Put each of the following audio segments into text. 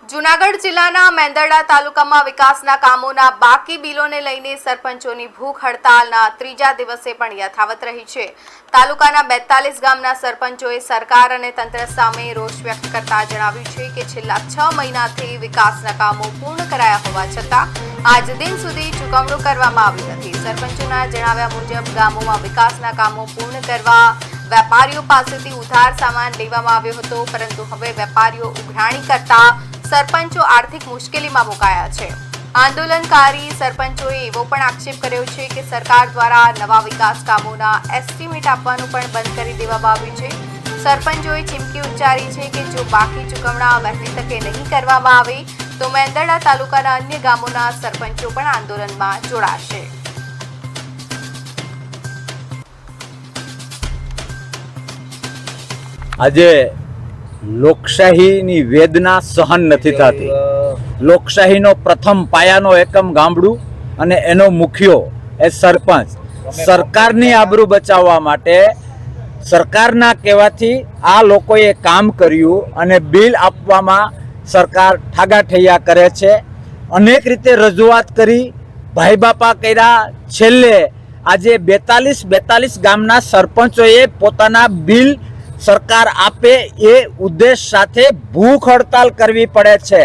જૂનાગઢ જિલ્લાના મેંદરડા તાલુકામાં વિકાસના કામોના બાકી બિલોને લઈને સરપંચોની ભૂખ હડતાલના ત્રીજા દિવસે પણ યથાવત રહી છે। તાલુકાના 42 ગામના સરપંચોએ સરકાર અને તંત્ર સામે રોષ વ્યક્ત કરતા જણાવ્યું છે કે છેલ્લા 6 મહિનાથી વિકાસના કામો પૂર્ણ કરાયા હોવા છતાં આજ દિન સુધી ચૂકવણું કરવામાં આવી નથી। સરપંચોના જણાવ્યા મુજબ ગામોમાં વિકાસના કામો પૂર્ણ કરવા વેપારીઓ પાસેથી ઉધાર સામાન લેવામાં આવ્યો હતો, પરંતુ હવે વેપારીઓ ઉઘરાણી કરતા સરપંચો આર્થિક મુશ્કેલીમાં મુકાયા છે। આંદોલનકારી સરપંચોએ એવો પણ આક્ષેપ કર્યો છે કે સરકાર દ્વારા નવા વિકાસ કામોના એસ્ટિમેટ આપવાનું પણ બંધ કરી દેવામાં આવ્યું છે। સરપંચોએ ચીમકી ઉચ્ચારી છે કે જો બાકી ચૂકવણા વહેલી તકે નહીં કરવામાં આવે તો મેંદરડા તાલુકાના અન્ય ગામોના સરપંચો પણ આંદોલનમાં જોડાશે। આજે લોકશાહીની વેદના સહન નથી થતી। લોકશાહીનો પ્રથમ પાયાનો એકમ ગામડું અને એનો મુખ્યો એ સરપંચ સરકારની આબરૂ બચાવવા માટે સરકારના કહેવાથી આ લોકોએ કામ કર્યું અને બિલ આપવામાં સરકાર ઠાગાઠૈયા કરે છે। અનેક રીતે રજૂઆત કરી, ભાઈ બાપા કર્યા, છેલ્લે આજે 42 ગામના સરપંચોએ પોતાના બિલ સરકાર આપે એ ઉદ્દેશ સાથે ભૂખ હડતાલ કરવી પડે છે।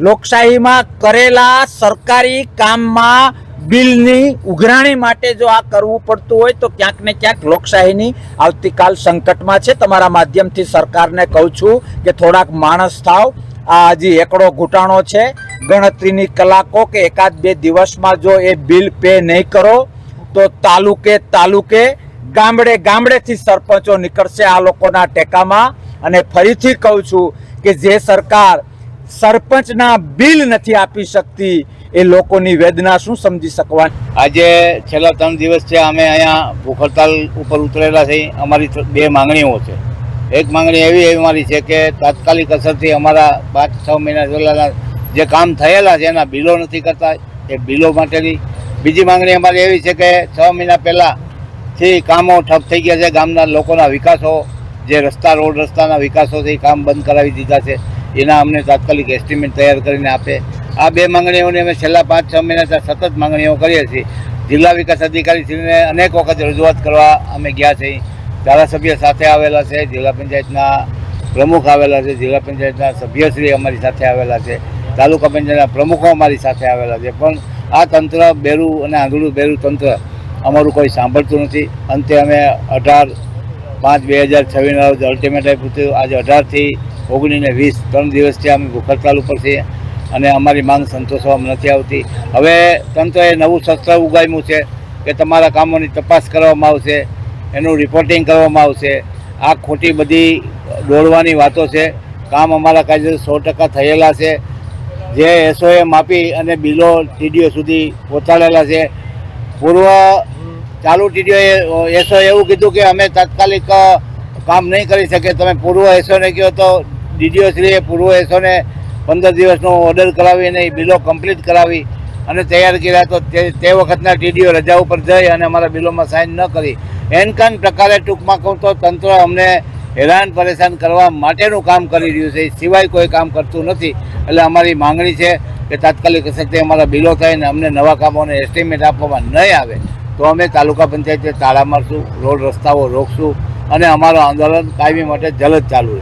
લોકશાહીમાં કરેલા સરકારી કામમાં બિલની ઉઘરાણી માટે જો આ કરવું પડતું હોય તો ક્યાંક ને ક્યાંક લોકશાહીની આવતીકાલ સંકટમાં છે। તમારા માધ્યમથી સરકારને કહું છું કે થોડાક માણસ થાવ। આ હજી એકડો ઘૂંટાણો છે, ગણતરીની કલાકો કે એકાદ બે દિવસમાં જો એ બિલ પે નહીં કરો તો તાલુકે ગામડેથી સરપંચો નીકળશે આ લોકોના ટેકામાં। અને ફરીથી કહું છું કે જે સરકાર સરપંચના બિલ નથી આપી શકતી એ લોકોની વેદના શું સમજી શકવાની। આજે છેલ્લા 3 દિવસથી અમે અહીંયા ભૂખ હડતાલ ઉપર ઉતરેલા છીએ। અમારી 2 માંગણીઓ છે। એક માંગણી એવી અમારી છે કે તાત્કાલિક અસરથી અમારા 5-6 મહિના પહેલાંના જે કામ થયેલા છે એના બિલો નથી કરતા, એ બિલો માટેની। બીજી માંગણી અમારી એવી છે કે 6 મહિના પહેલાંથી કામો ઠપ થઈ ગયા છે। ગામના લોકોના વિકાસો, જે રોડ રસ્તાના વિકાસો છે એ કામ બંધ કરાવી દીધા છે, એના અમને તાત્કાલિક એસ્ટિમેટ તૈયાર કરીને આપે। આ 2 માંગણીઓની અમે છેલ્લા 5-6 મહિનાથી સતત માંગણીઓ કરીએ છીએ। જિલ્લા વિકાસ અધિકારીશ્રીને અનેક વખત રજૂઆત કરવા અમે ગયા છીએ। ધારાસભ્ય સાથે આવેલા છે, જિલ્લા પંચાયતના પ્રમુખ આવેલા છે, જિલ્લા પંચાયતના સભ્યશ્રી અમારી સાથે આવેલા છે, તાલુકા પંચાયતના પ્રમુખો અમારી સાથે આવેલા છે, પણ આ તંત્ર બેરું અને આંધળું બેરું તંત્ર અમારું કોઈ સાંભળતું નથી। અંતે અમે 18/5/2026 રોજ અલ્ટિમેટ આપ્યું હતું। આજે 18થી 19 ને 20 3 દિવસથી અમે ભૂખ હડતાલ ઉપર છીએ અને અમારી માંગ સંતોષવામાં નથી આવતી। હવે તંત્રએ નવું શસ્ત્ર ઉગામ્યું છે કે તમારા કામોની તપાસ કરવામાં આવશે, એનું રિપોર્ટિંગ કરવામાં આવશે। આ ખોટી બધી દોડવાની વાતો છે। કામ અમારા કાયદેસર 100% થયેલા છે। જે એસઓએમ આપી અને બિલો ટીડીઓ સુધી પહોંચાડેલા છે। પૂર્વ ચાલુ ટીડીઓએ એસઓએ એવું કીધું કે અમે તાત્કાલિક કામ નહીં કરી શકે, તમે પૂર્વ એસઓને કહો તો ડીડીઓશ્રીએ પૂર્વ એસઓને 15 દિવસનો ઓર્ડર કરાવી અને એ બિલો કમ્પ્લીટ કરાવી અને તૈયાર કર્યા, તો તે વખતના ટીડીઓ રજા ઉપર જઈ અને અમારા બિલોમાં સાઇન ન કરી। એનકાન પ્રકારે ટૂંકમાં કહું તો તંત્ર અમને હેરાન પરેશાન કરવા માટેનું કામ કરી રહ્યું છે, સિવાય કોઈ કામ કરતું નથી। એટલે અમારી માંગણી છે કે તાત્કાલિક અસરથી અમારા બિલો થાય ને અમને નવા કામોને એસ્ટિમેટ આપવામાં નહીં આવે તો અમે તાલુકા પંચાયતે તાળા મારશું, રોડ રસ્તાઓ રોકશું અને અમારું આંદોલન કાયમી માટે જલદ ચાલુ રહેશે।